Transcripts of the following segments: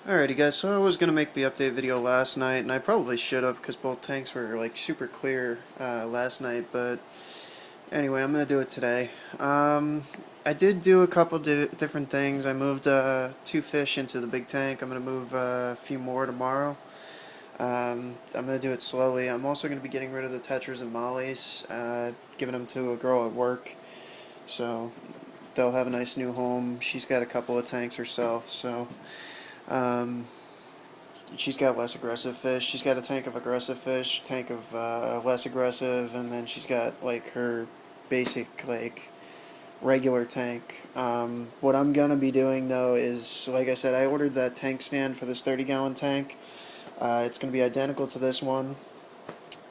Alrighty guys, so I was going to make the update video last night, and I probably should have because both tanks were like super clear last night, but anyway, I'm going to do it today. I did do a couple different things. I moved two fish into the big tank. I'm going to move a few more tomorrow. I'm going to do it slowly. I'm also going to be getting rid of the tetras and mollies, giving them to a girl at work, so they'll have a nice new home. She's got a couple of tanks herself, so... Um, she's got less aggressive fish. She's got a tank of aggressive fish, tank of less aggressive, and then she's got like her basic like regular tank. What I'm gonna be doing though is, like I said, I ordered that tank stand for this 30-gallon tank. It's gonna be identical to this one,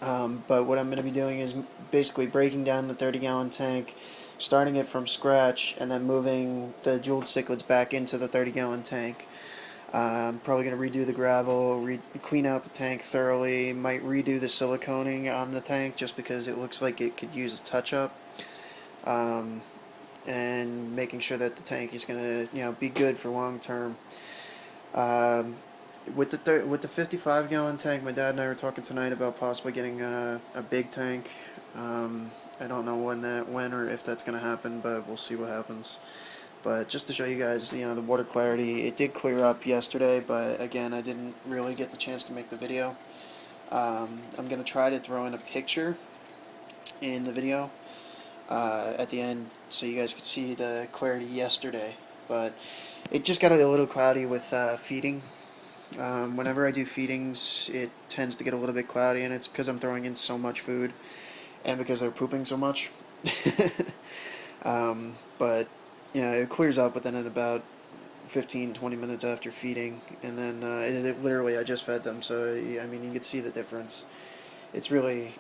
but what I'm gonna be doing is basically breaking down the 30-gallon tank, starting it from scratch, and then moving the jeweled cichlids back into the 30-gallon tank. Probably going to redo the gravel, clean out the tank thoroughly, might redo the siliconing on the tank just because it looks like it could use a touch-up, um, and making sure that the tank is going to be good for long term. Um, with the 55-gallon tank, my dad and I were talking tonight about possibly getting a big tank. I don't know when or if that's going to happen, but we'll see what happens. But just to show you guys, the water clarity, it did clear up yesterday, but again, I didn't really get the chance to make the video. I'm going to try to throw in a picture in the video at the end so you guys could see the clarity yesterday. But it just got a little cloudy with feeding. Whenever I do feedings, it tends to get a little bit cloudy, and it's because I'm throwing in so much food and because they're pooping so much. But it clears up within about 15-20 minutes after feeding, and then literally I just fed them, so I mean you can see the difference. It's really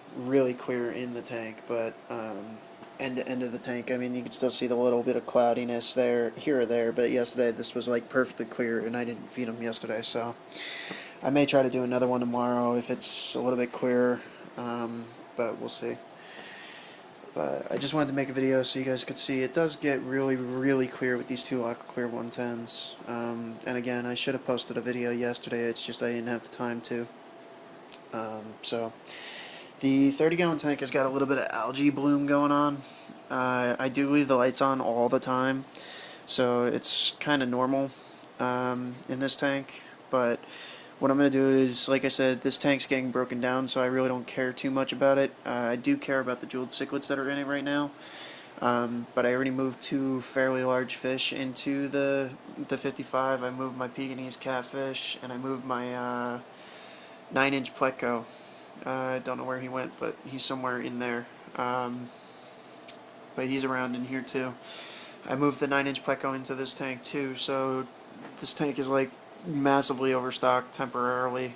clear in the tank, but end to end of the tank, I mean you can still see the little bit of cloudiness there, here or there. But yesterday this was like perfectly clear, and I didn't feed them yesterday, so I may try to do another one tomorrow if it's a little bit clearer, but we'll see. But I just wanted to make a video so you guys could see it does get really clear with these two AquaClear 110s. And again, I should have posted a video yesterday, it's just I didn't have the time to. So the 30-gallon tank has got a little bit of algae bloom going on. I do leave the lights on all the time, so it's kind of normal in this tank. But what I'm going to do is, like I said, this tank's getting broken down, so I really don't care too much about it. I do care about the jeweled cichlids that are in it right now. But I already moved two fairly large fish into the 55. I moved my Pekinese catfish, and I moved my 9-inch Pleco. I don't know where he went, but he's somewhere in there. But he's around in here too. I moved the 9-inch Pleco into this tank too, so this tank is like massively overstocked temporarily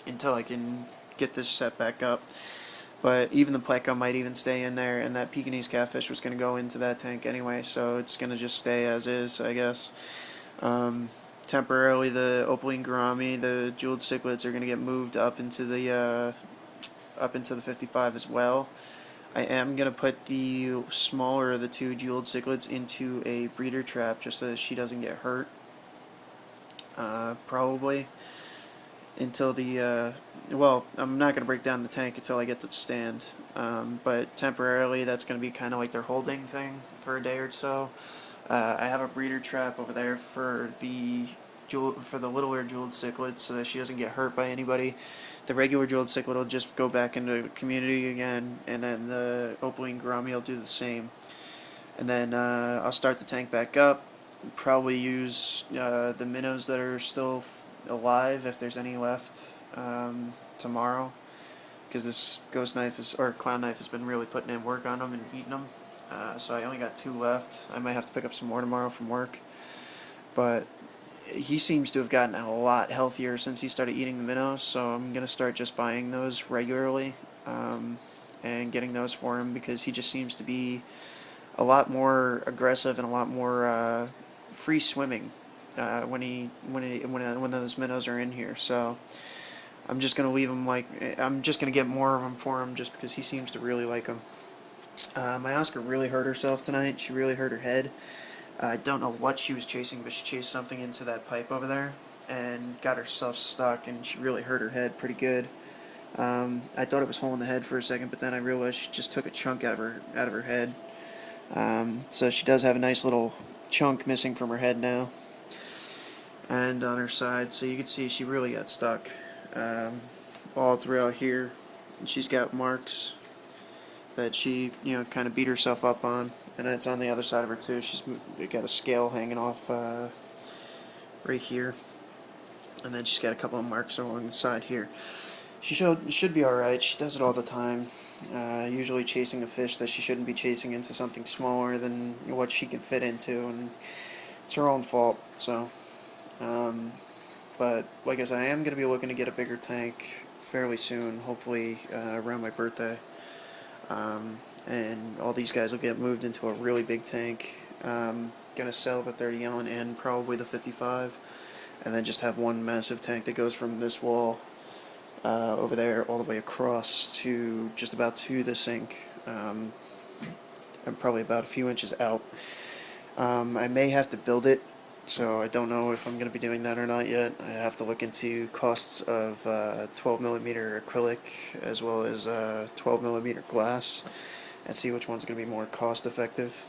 until I can get this set back up. But even the Pleco might even stay in there, and that Pekinese catfish was going to go into that tank anyway, so it's going to just stay as is, I guess. Temporarily, the opaline gourami, the jeweled cichlids, are going to get moved up into the 55 as well. I am going to put the smaller of the two jeweled cichlids into a breeder trap just so that she doesn't get hurt. Probably until well, I'm not going to break down the tank until I get the stand, but temporarily that's going to be kind of like their holding thing for a day or so. I have a breeder trap over there for the littler jeweled cichlid so that she doesn't get hurt by anybody. The regular jeweled cichlid will just go back into the community again, and then the opaline gourami will do the same. And then I'll start the tank back up. Probably use the minnows that are still alive, if there's any left, tomorrow, because this ghost knife or clown knife has been really putting in work on them and eating them. So I only got two left. I might have to pick up some more tomorrow from work. But he seems to have gotten a lot healthier since he started eating the minnows, so I'm going to start just buying those regularly and getting those for him, because he just seems to be a lot more aggressive and a lot more free swimming when those minnows are in here. So I'm just gonna leave him I'm just gonna get more of them for him just because he seems to really like them. My Oscar really hurt herself tonight. She really hurt her head. I don't know what she was chasing, but she chased something into that pipe over there and got herself stuck, and she really hurt her head pretty good. I thought it was hole in the head for a second, but then I realized she just took a chunk out of her head. So she does have a nice little chunk missing from her head now, and on her side. So you can see she really got stuck all throughout here. And she's got marks that she, kind of beat herself up on, and it's on the other side of her too. She's got a scale hanging off right here, and then she's got a couple of marks along the side here. She should be alright. She does it all the time. Usually chasing a fish that she shouldn't be chasing into something smaller than what she can fit into, and it's her own fault. So, but like I said, I am going to be looking to get a bigger tank fairly soon, hopefully around my birthday. And all these guys will get moved into a really big tank. Gonna sell the 30 gallon and probably the 55, and then just have one massive tank that goes from this wall over there all the way across to just about to the sink. I'm probably about a few inches out. I may have to build it, so I don't know if I'm going to be doing that or not yet. I have to look into costs of 12 millimeter acrylic as well as 12 millimeter glass and see which one's going to be more cost effective.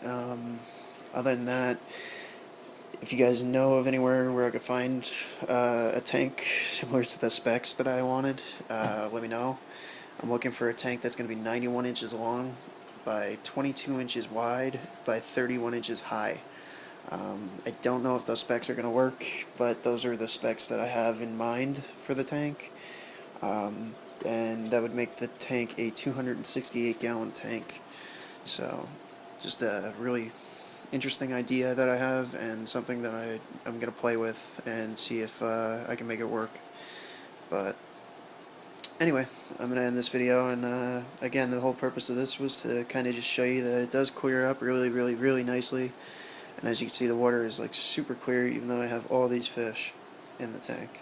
Other than that, if you guys know of anywhere where I could find a tank similar to the specs that I wanted, let me know. I'm looking for a tank that's going to be 91 inches long by 22 inches wide by 31 inches high. I don't know if those specs are going to work, but those are the specs that I have in mind for the tank. And that would make the tank a 268 gallon tank. So, just a really interesting idea that I have, and something that I'm going to play with and see if I can make it work. But anyway, I'm going to end this video, and again, the whole purpose of this was to kind of just show you that it does clear up really, really, really nicely. And as you can see, the water is like super clear, even though I have all these fish in the tank.